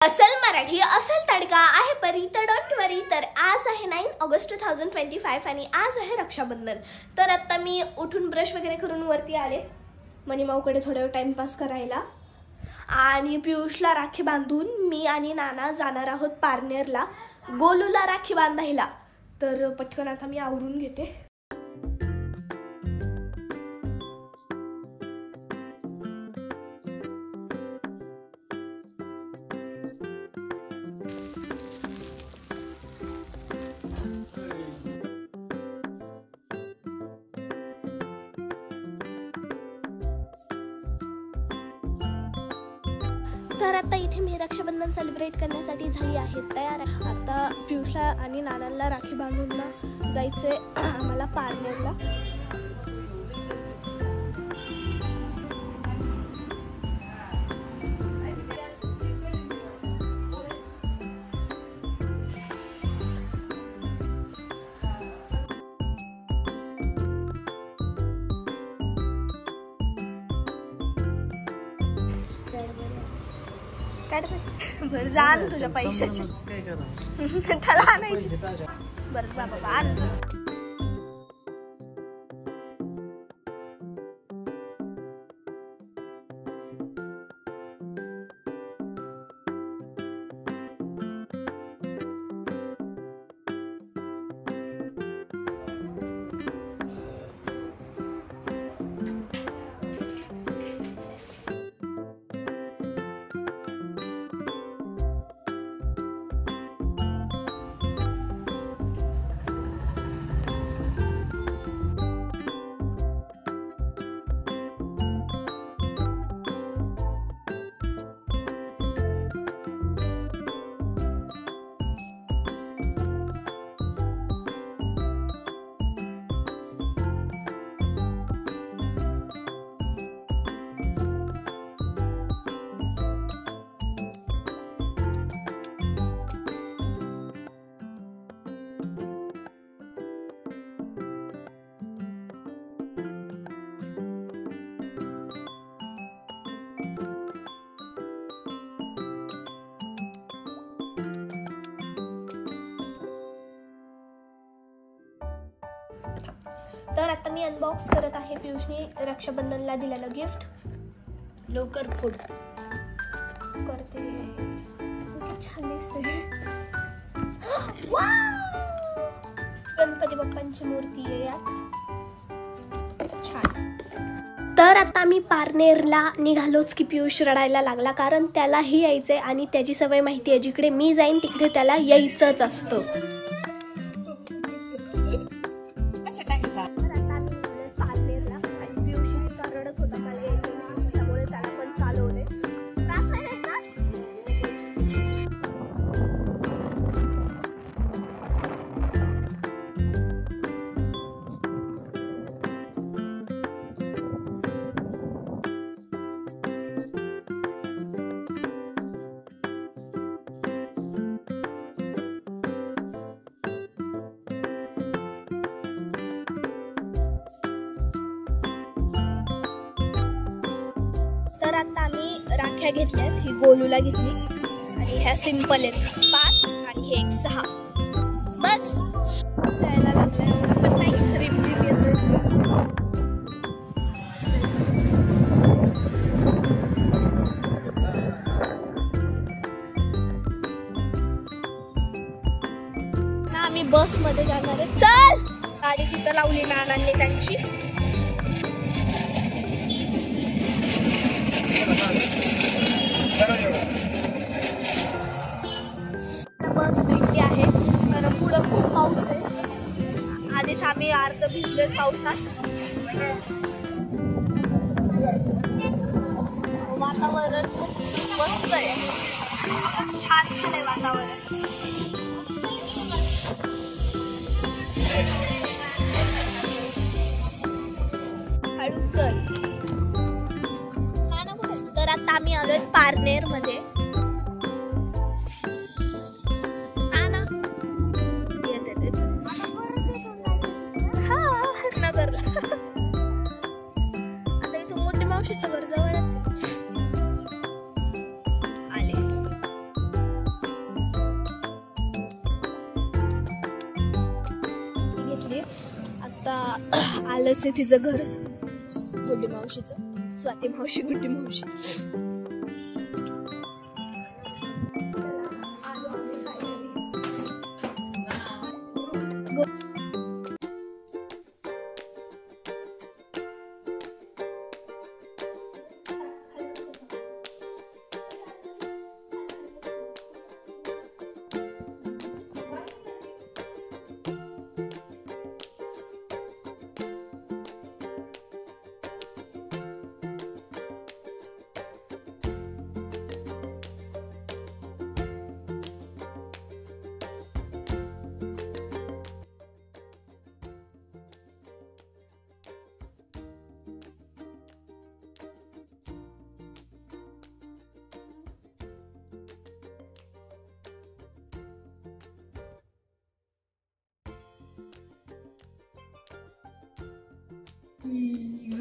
असल मराठी असल तडका आहे परी तर डोंट वरी। तर आज आहे 9 ऑगस्ट 2025 आणि आज आहे रक्षाबंधन। तर आता मी उठून ब्रश वगैरे करून वरती आले मनीमाऊकडे थोडा वेळ टाइमपास करायला आणि पियुषला राखी बांधून मी आणि नाना जाणार आहोत पारनेरला गोलूला राखी बांधायला। तर पटकन आता मी आवरून घेते। तर आता इथे मी रक्षाबंधन सेलिब्रेट करण्यासाठी झाली आहे तयार। आता पियुषला आणि नानांना राखी बांधून जायचंय आम्हाला पारनेरला। बर जा आण तुझ्या पैशाचे त्याला आणायचे। बर जा बाबा आण। तर आता मी अनबॉक्स करत आहे पियुषने रक्षाबंधनला दिलेलं गिफ्ट। लवकर फोड करते। किती छान दिसते। गणपती बाप्पांची मूर्ती आहे यात छान। तर आता मी पारनेरला निघालोच की पियुष रडायला लागला कारण त्यालाही यायचंय आणि त्याची सवय माहिती आहे जिकडे मी जाईन तिकडे त्याला यायचंच असतं। तर आता आम्ही राख्या घेतल्यात। ही गोलूला घेतली आणि ह्या सिंपल आहेत 5 आणि हे 6 बस। जायला लागलाय पण नाही रिमझिम येतोय। ना आम्ही बस मध्ये जाणार आहे। चल गाडी तिथं लावली नानांनी त्यांची। बस भेटली आहे तर पुढं खूप पाऊस आहे। आधीच आम्ही अर्ध भिजलोय पावसात। वातावरण खूप मस्त आहे। छान छान आहे वातावरण। हळू चल। तर आता आम्ही आलोय पारनेर मध्ये। आता इथून मोठी मावशीचं घर जवळच आहे। आले आलंच आहे तिचं घर, गुड्डी मावशीचं, स्वाती मावशी, गुड्डी मावशी.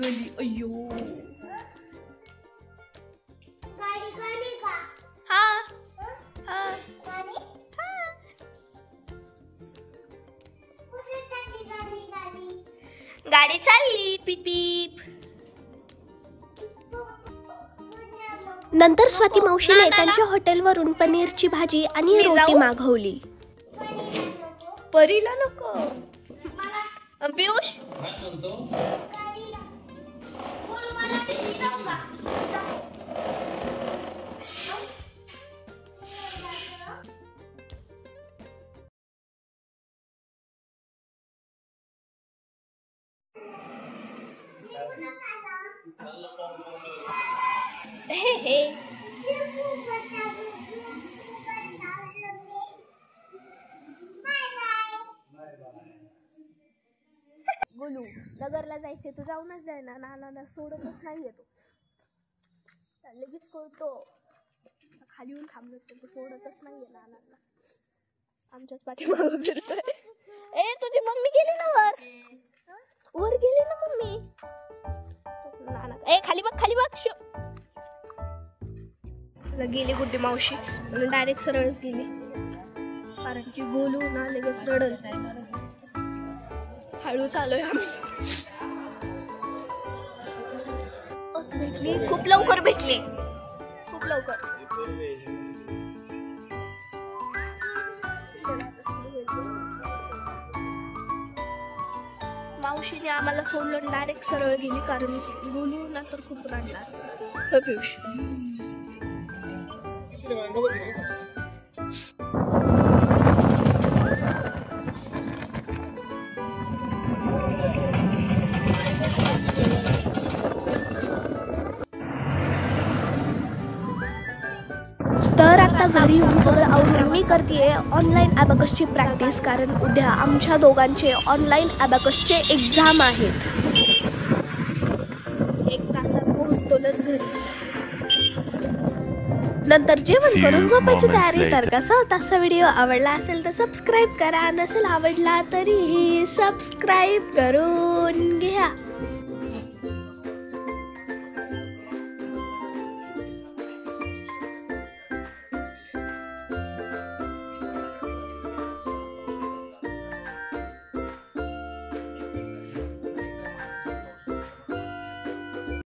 गली अयो हा हा गाडी चालली पीप पीप. नंतर स्वाती मावशीने त्यांच्या हॉटेलवरून पनीरची भाजी आणि रोटी मागवली. परीला नको. पियुष हे हे गोलू नगरला जायचे, तू जाऊनच जाय ना. नानाला सोडतच नाही येतो, लगेच कळतो. खाली येऊन थांबलो तो सोडतच नाहीये नानाला. आमच्याच पाठीमागं फिरतोय. ए तुझी मम्मी गेली ना वर, वर गेली ना मम्मी. नाना ए खाली बघ, खाली बघ. गेली गुड्डी मावशी, डायरेक्ट सरळच गेली, कारण की गोलू ना लगेच रडल. हळू चालूय आम्ही. भेटली खूप लवकर, भेटली खूप लवकर. मावशीने आम्हाला सोडलं, डायरेक्ट सरळ गेली, कारण गोलू ना तर खूप रडला असता. पियुष तर आता घरी येऊन सगळं आवरून मी करतेय ऑनलाईन ॲबॅकसची प्रॅक्टिस, कारण उद्या आमच्या दोघांचे ऑनलाईन ॲबॅकसचे एक्झाम आहेत. 1 तासात पोहोचतोच घरी. नंतर जेवण करून झोपायची तयारी. तर कसा होता असा व्हिडिओ? आवडला असेल तर सबस्क्राईब करा, नसेल आवडला तरी सबस्क्राईब करून घ्या.